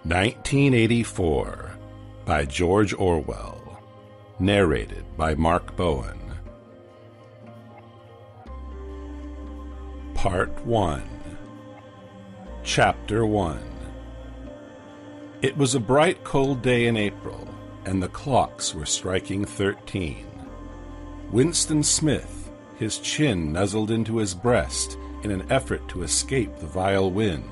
1984 by George Orwell. Narrated by Mark Bowen. Part 1. Chapter 1. It was a bright, cold day in April, and the clocks were striking 13. Winston Smith, his chin nuzzled into his breast in an effort to escape the vile wind,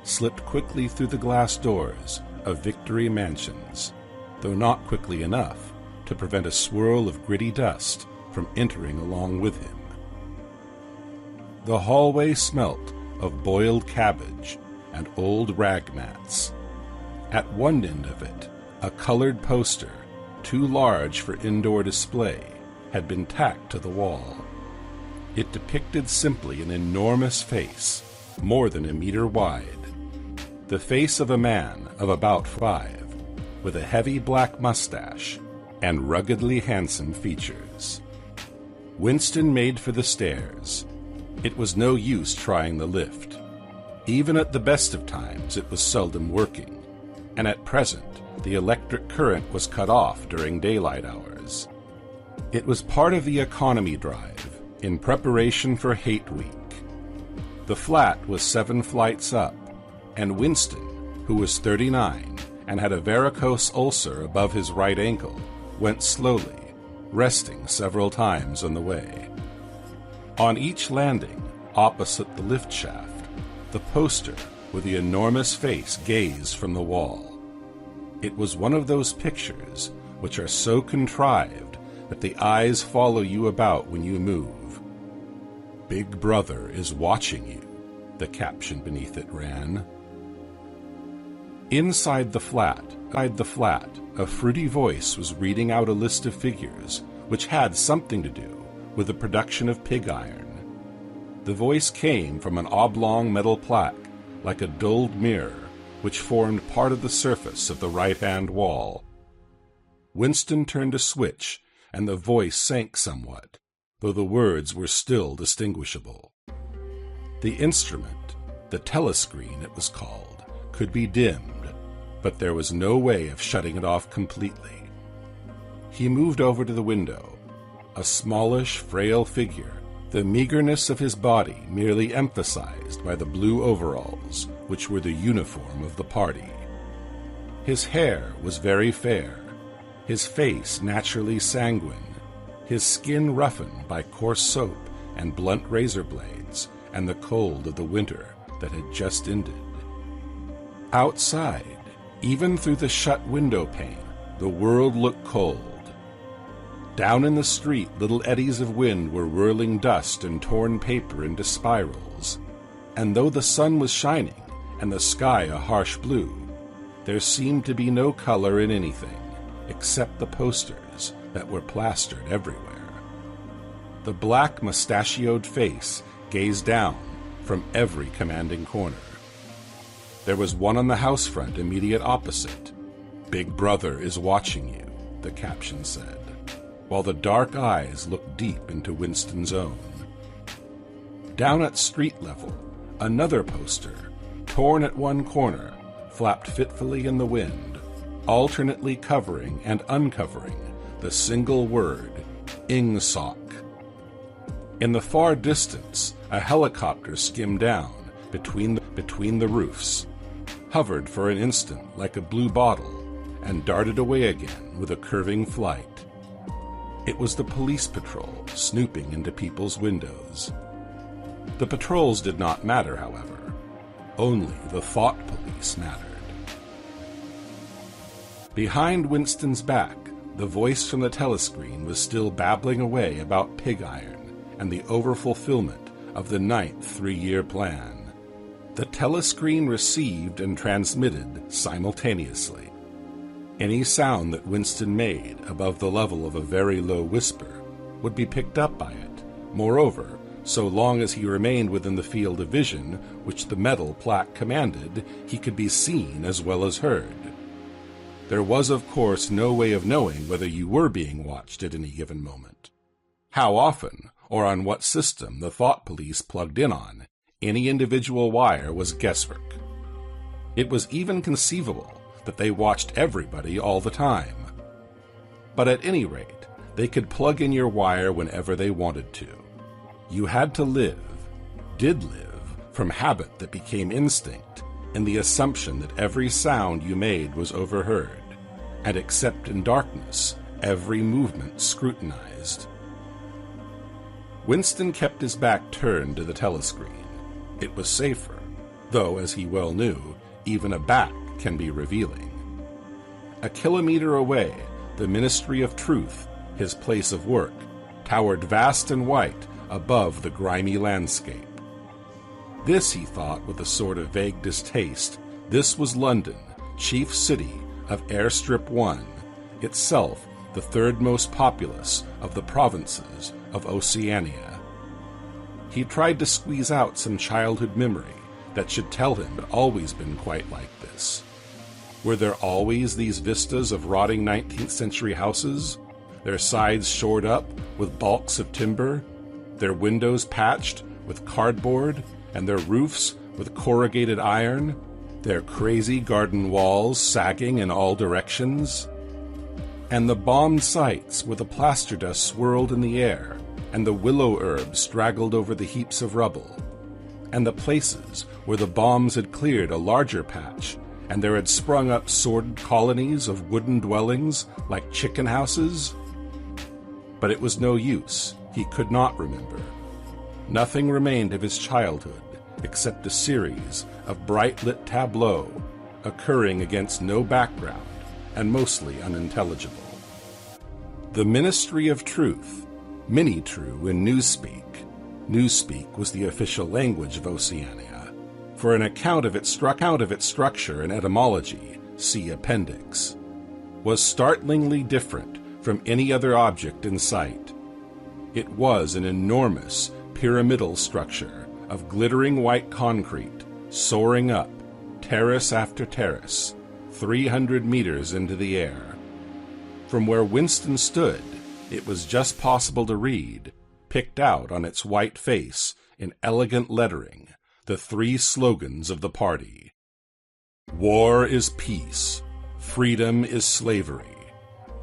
slipped quickly through the glass doors of Victory Mansions, though not quickly enough to prevent a swirl of gritty dust from entering along with him. The hallway smelt of boiled cabbage and old rag mats. At one end of it, a colored poster, too large for indoor display, had been tacked to the wall. It depicted simply an enormous face, more than a meter wide. The face of a man of about 5, with a heavy black mustache and ruggedly handsome features. Winston made for the stairs. It was no use trying the lift. Even at the best of times it was seldom working, and at present the electric current was cut off during daylight hours. It was part of the economy drive, in preparation for Hate Week. The flat was 7 flights up, and Winston, who was 39 and had a varicose ulcer above his right ankle, went slowly, resting several times on the way. On each landing, opposite the lift shaft, the poster with the enormous face gazed from the wall. It was one of those pictures which are so contrived that the eyes follow you about when you move. "Big Brother is watching you," the caption beneath it ran. Inside the flat, a fruity voice was reading out a list of figures which had something to do with the production of pig iron. The voice came from an oblong metal plaque, like a dulled mirror, which formed part of the surface of the right-hand wall. Winston turned a switch, and the voice sank somewhat, though the words were still distinguishable. The instrument, the telescreen it was called, could be dimmed, but there was no way of shutting it off completely. He moved over to the window, a smallish, frail figure, the meagerness of his body merely emphasized by the blue overalls, which were the uniform of the party. His hair was very fair, his face naturally sanguine, his skin roughened by coarse soap and blunt razor blades and the cold of the winter that had just ended. Outside, even through the shut window pane, the world looked cold. Down in the street, little eddies of wind were whirling dust and torn paper into spirals, and though the sun was shining and the sky a harsh blue, there seemed to be no color in anything except the posters that were plastered everywhere. The black mustachioed face gazed down from every commanding corner. There was one on the house front immediate opposite. "Big Brother is watching you," the caption said, while the dark eyes looked deep into Winston's own. Down at street level, another poster, torn at one corner, flapped fitfully in the wind, alternately covering and uncovering the single word, "Ingsoc." In the far distance, a helicopter skimmed down between the roofs, hovered for an instant like a blue bottle, and darted away again with a curving flight. It was the police patrol snooping into people's windows. The patrols did not matter, however. Only the thought police mattered. Behind Winston's back, the voice from the telescreen was still babbling away about pig iron and the overfulfillment of the 9th three-year plan. The telescreen received and transmitted simultaneously. Any sound that Winston made above the level of a very low whisper would be picked up by it. Moreover, so long as he remained within the field of vision which the metal plaque commanded, he could be seen as well as heard. There was, of course, no way of knowing whether you were being watched at any given moment. How often, or on what system the thought police plugged in on, any individual wire was guesswork. It was even conceivable that they watched everybody all the time. But at any rate, they could plug in your wire whenever they wanted to. You had to live, did live, from habit that became instinct, in the assumption that every sound you made was overheard, and except in darkness, every movement scrutinized. Winston kept his back turned to the telescreen. It was safer, though, as he well knew, even a back can be revealing. A kilometer away, the Ministry of Truth, his place of work, towered vast and white above the grimy landscape. This, he thought with a sort of vague distaste, this was London, chief city of Airstrip 1, itself the third most populous of the provinces of Oceania. He tried to squeeze out some childhood memory that should tell him it had always been quite like this. Were there always these vistas of rotting 19th century houses, their sides shored up with balks of timber, their windows patched with cardboard, and their roofs with corrugated iron, their crazy garden walls sagging in all directions? And the bombed sites where the plaster dust swirled in the air, and the willow herbs straggled over the heaps of rubble, and the places where the bombs had cleared a larger patch, and there had sprung up sordid colonies of wooden dwellings like chicken houses? But it was no use. He could not remember. Nothing remained of his childhood except a series of bright-lit tableaux occurring against no background and mostly unintelligible. The Ministry of Truth, Mini-True in Newspeak. Newspeak was the official language of Oceania. For an account of its structure and etymology, see Appendix, was startlingly different from any other object in sight. It was an enormous pyramidal structure of glittering white concrete, soaring up, terrace after terrace, 300 meters into the air. From where Winston stood, it was just possible to read, picked out on its white face in elegant lettering, the three slogans of the party. War is peace, freedom is slavery,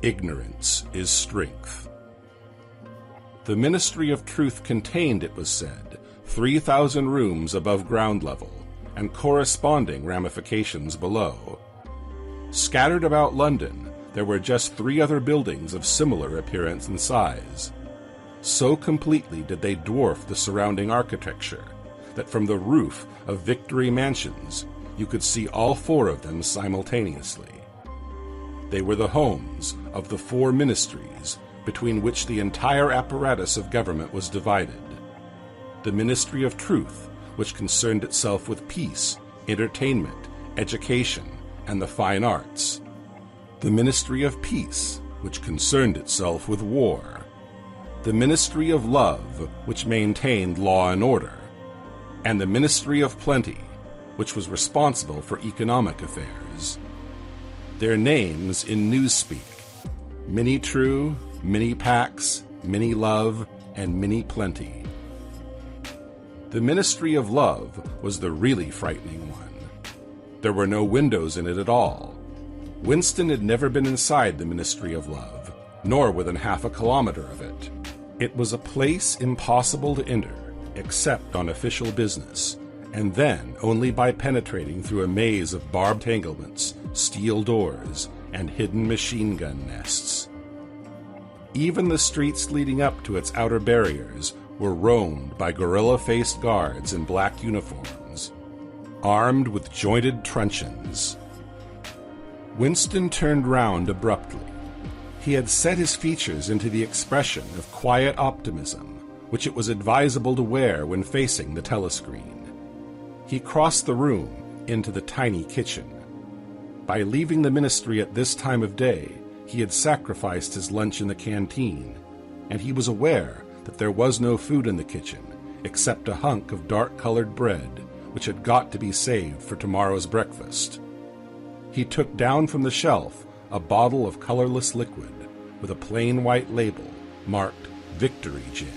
ignorance is strength. The Ministry of Truth contained, it was said, 3,000 rooms above ground level and corresponding ramifications below. Scattered about London, there were just 3 other buildings of similar appearance and size. So completely did they dwarf the surrounding architecture that from the roof of Victory Mansions you could see all 4 of them simultaneously. They were the homes of the 4 ministries between which the entire apparatus of government was divided. The Ministry of Truth, which concerned itself with peace, entertainment, education, and the fine arts. The Ministry of Peace, which concerned itself with war. The Ministry of Love, which maintained law and order. And the Ministry of Plenty, which was responsible for economic affairs. Their names in Newspeak: Mini-True, Mini-Pax, Mini-Love, and Mini-Plenty. The Ministry of Love was the really frightening one. There were no windows in it at all. Winston had never been inside the Ministry of Love, nor within half a kilometer of it. It was a place impossible to enter, except on official business, and then only by penetrating through a maze of barbed entanglements, steel doors, and hidden machine gun nests. Even the streets leading up to its outer barriers were roamed by gorilla-faced guards in black uniforms, armed with jointed truncheons. Winston turned round abruptly. He had set his features into the expression of quiet optimism, which it was advisable to wear when facing the telescreen. He crossed the room into the tiny kitchen. By leaving the ministry at this time of day, he had sacrificed his lunch in the canteen, and he was aware that there was no food in the kitchen except a hunk of dark-colored bread, which had got to be saved for tomorrow's breakfast. He took down from the shelf a bottle of colorless liquid with a plain white label marked Victory Gin.